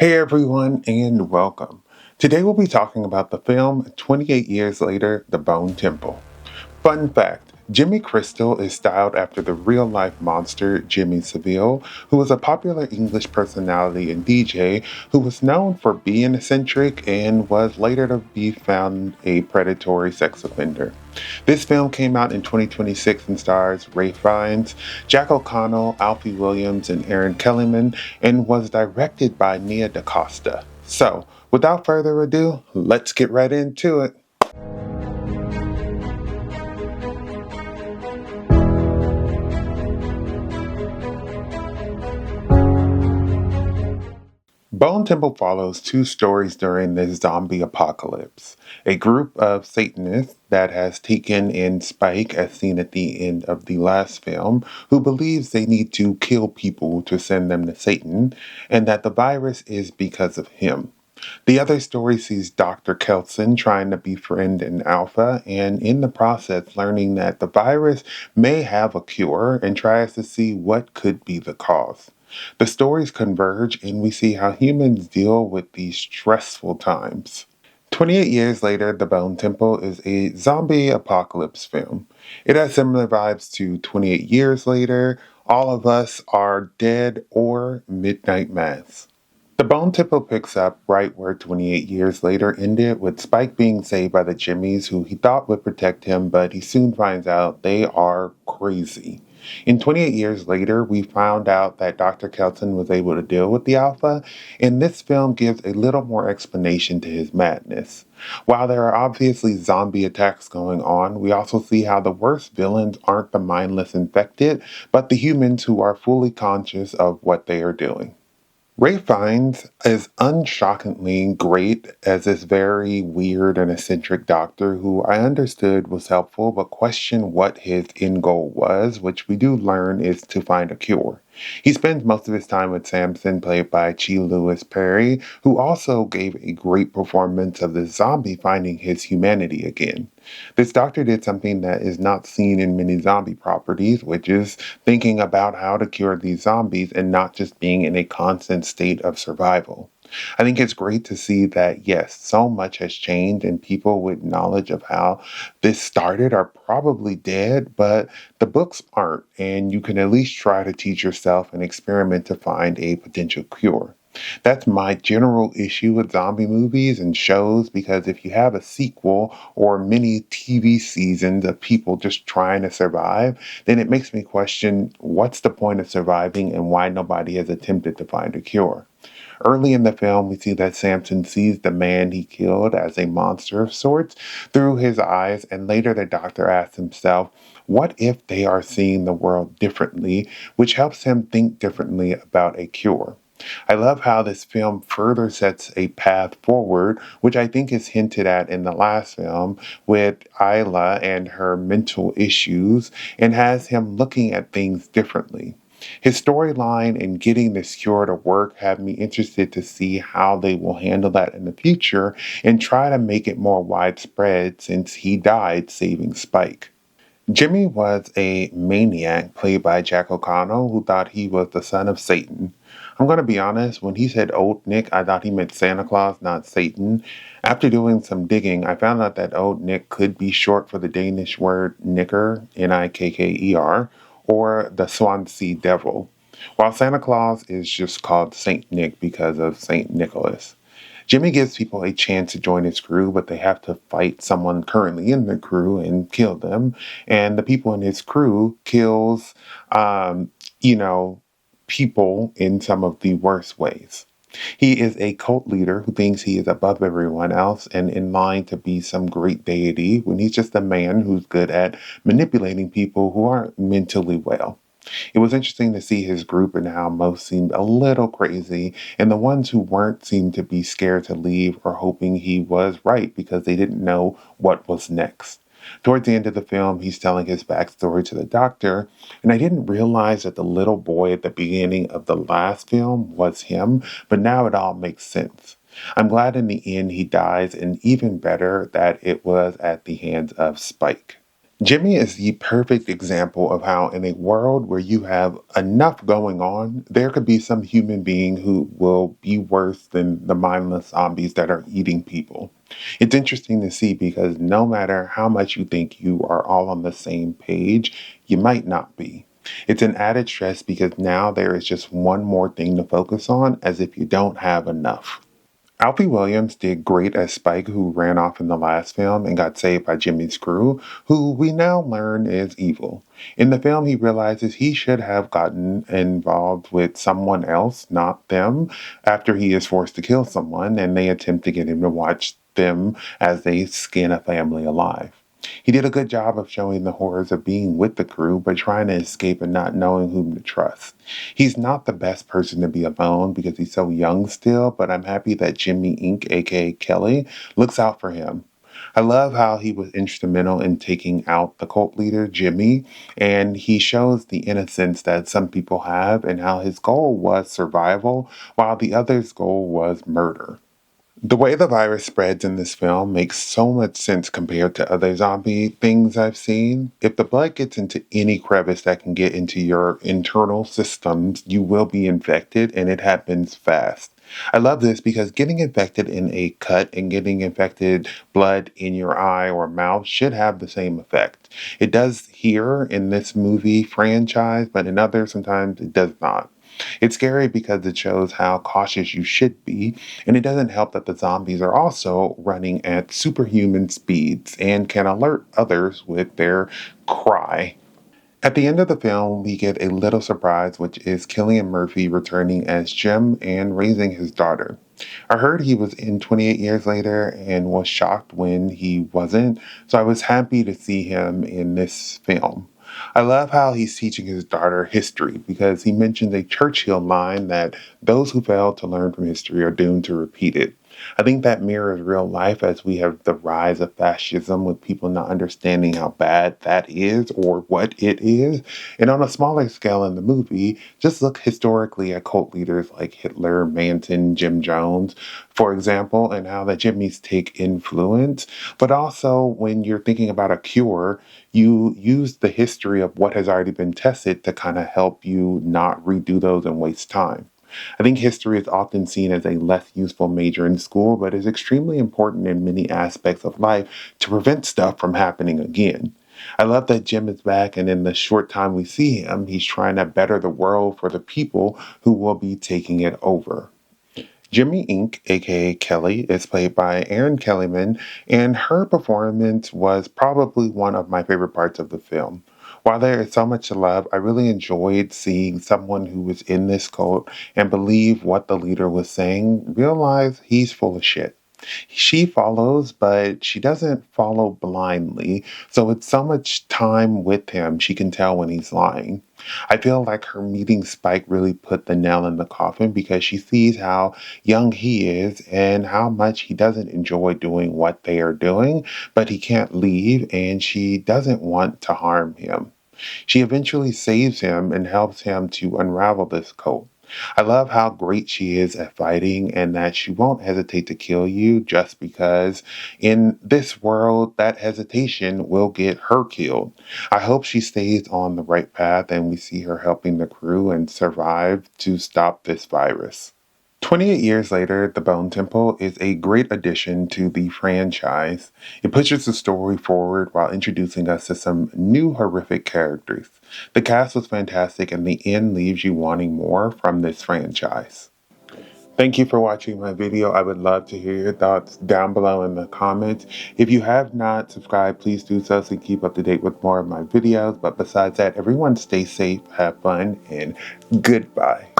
Hey everyone, and welcome. Today we'll be talking about the film 28 Years Later, The Bone Temple. Fun fact, Jimmy Crystal is styled after the real-life monster Jimmy Savile, who was a popular English personality and DJ who was known for being eccentric and was later to be found a predatory sex offender. This film came out in 2026 and stars Ray Fiennes, Jack O'Connell, Alfie Williams, and Erin Kellyman, and was directed by DaCosta. So, without further ado, let's get right into it. Bone Temple follows two stories during the zombie apocalypse. A group of Satanists that has taken in Spike, as seen at the end of the last film, who believes they need to kill people to send them to Satan, and that the virus is because of him. The other story sees Dr. Kelson trying to befriend an alpha and in the process learning that the virus may have a cure and tries to see what could be the cause. The stories converge and we see how humans deal with these stressful times. 28 years later, The Bone Temple is a zombie apocalypse film. It has similar vibes to 28 Years Later, All of Us Are Dead, or Midnight Mass. The Bone Temple picks up right where 28 years later ended, with Spike being saved by the Jimmies who he thought would protect him, but he soon finds out they are crazy. In 28 years later, we found out that Dr. Kelton was able to deal with the Alpha, and this film gives a little more explanation to his madness. While there are obviously zombie attacks going on, we also see how the worst villains aren't the mindless infected, but the humans who are fully conscious of what they are doing. Ray Fiennes is unshockingly great as this very weird and eccentric doctor who I understood was helpful but questioned what his end goal was, which we do learn is to find a cure. He spends most of his time with Samson, played by Chi Lewis Perry, who also gave a great performance of the zombie finding his humanity again. This doctor did something that is not seen in many zombie properties, which is thinking about how to cure these zombies and not just being in a constant state of survival. I think it's great to see that, yes, so much has changed and people with knowledge of how this started are probably dead, but the books aren't, and you can at least try to teach yourself and experiment to find a potential cure. That's my general issue with zombie movies and shows because if you have a sequel or many TV seasons of people just trying to survive, then it makes me question what's the point of surviving and why nobody has attempted to find a cure. Early in the film, we see that Samson sees the man he killed as a monster of sorts through his eyes, and later the doctor asks himself, what if they are seeing the world differently, which helps him think differently about a cure. I love how this film further sets a path forward, which I think is hinted at in the last film with Isla and her mental issues, and has him looking at things differently. His storyline and getting this cure to work have me interested to see how they will handle that in the future and try to make it more widespread since he died saving Spike. Jimmy was a maniac played by Jack O'Connell who thought he was the son of Satan. I'm going to be honest, when he said Old Nick, I thought he meant Santa Claus, not Satan. After doing some digging, I found out that Old Nick could be short for the Danish word Nikker, Nikker, or the Swansea Devil, while Santa Claus is just called Saint Nick because of Saint Nicholas. Jimmy gives people a chance to join his crew, but they have to fight someone currently in the crew and kill them. And the people in his crew kills, you know, people in some of the worst ways. He is a cult leader who thinks he is above everyone else and in line to be some great deity when he's just a man who's good at manipulating people who aren't mentally well. It was interesting to see his group and how most seemed a little crazy, and the ones who weren't seemed to be scared to leave or hoping he was right because they didn't know what was next. Towards the end of the film, he's telling his backstory to the doctor, and I didn't realize that the little boy at the beginning of the last film was him, but now it all makes sense. I'm glad in the end he dies, and even better that it was at the hands of Spike. Jimmy is the perfect example of how, in a world where you have enough going on, there could be some human being who will be worse than the mindless zombies that are eating people. It's interesting to see because no matter how much you think you are all on the same page, you might not be. It's an added stress because now there is just one more thing to focus on as if you don't have enough. Alfie Williams did great as Spike, who ran off in the last film and got saved by Jimmy's crew, who we now learn is evil. In the film, he realizes he should have gotten involved with someone else, not them, after he is forced to kill someone, and they attempt to get him to watch them as they skin a family alive. He did a good job of showing the horrors of being with the crew, but trying to escape and not knowing whom to trust. He's not the best person to be alone because he's so young still, but I'm happy that Jimmy Inc., aka Kelly, looks out for him. I love how he was instrumental in taking out the cult leader, Jimmy, and he shows the innocence that some people have and how his goal was survival while the other's goal was murder. The way the virus spreads in this film makes so much sense compared to other zombie things I've seen. If the blood gets into any crevice that can get into your internal systems, you will be infected, and it happens fast. I love this because getting infected in a cut and getting infected blood in your eye or mouth should have the same effect. It does here in this movie franchise, but in others, sometimes it does not. It's scary because it shows how cautious you should be, and it doesn't help that the zombies are also running at superhuman speeds and can alert others with their cry. At the end of the film, we get a little surprise, which is Cillian Murphy returning as Jim and raising his daughter. I heard he was in 28 Years Later and was shocked when he wasn't, so I was happy to see him in this film. I love how he's teaching his daughter history because he mentions a Churchill line that those who fail to learn from history are doomed to repeat it. I think that mirrors real life as we have the rise of fascism with people not understanding how bad that is or what it is. And on a smaller scale in the movie, just look historically at cult leaders like Hitler, Manson, Jim Jones, for example, and how the Jimmies take influence. But also, when you're thinking about a cure, you use the history of what has already been tested to kind of help you not redo those and waste time. I think history is often seen as a less useful major in school, but is extremely important in many aspects of life to prevent stuff from happening again. I love that Jim is back, and in the short time we see him, he's trying to better the world for the people who will be taking it over. Jimmy Inc., aka Kelly, is played by Erin Kellyman, and her performance was probably one of my favorite parts of the film. While there is so much to love, I really enjoyed seeing someone who was in this cult and believe what the leader was saying realize he's full of shit. She follows, but she doesn't follow blindly, so it's so much time with him she can tell when he's lying. I feel like her meeting Spike really put the nail in the coffin because she sees how young he is and how much he doesn't enjoy doing what they are doing, but he can't leave and she doesn't want to harm him. She eventually saves him and helps him to unravel this cult. I love how great she is at fighting and that she won't hesitate to kill you just because in this world, that hesitation will get her killed. I hope she stays on the right path and we see her helping the crew and survive to stop this virus. 28 Years Later, The Bone Temple is a great addition to the franchise. It pushes the story forward while introducing us to some new horrific characters. The cast was fantastic and the end leaves you wanting more from this franchise. Thank you for watching my video. I would love to hear your thoughts down below in the comments. If you have not subscribed, please do so you keep up to date with more of my videos. But besides that, everyone stay safe, have fun, and goodbye.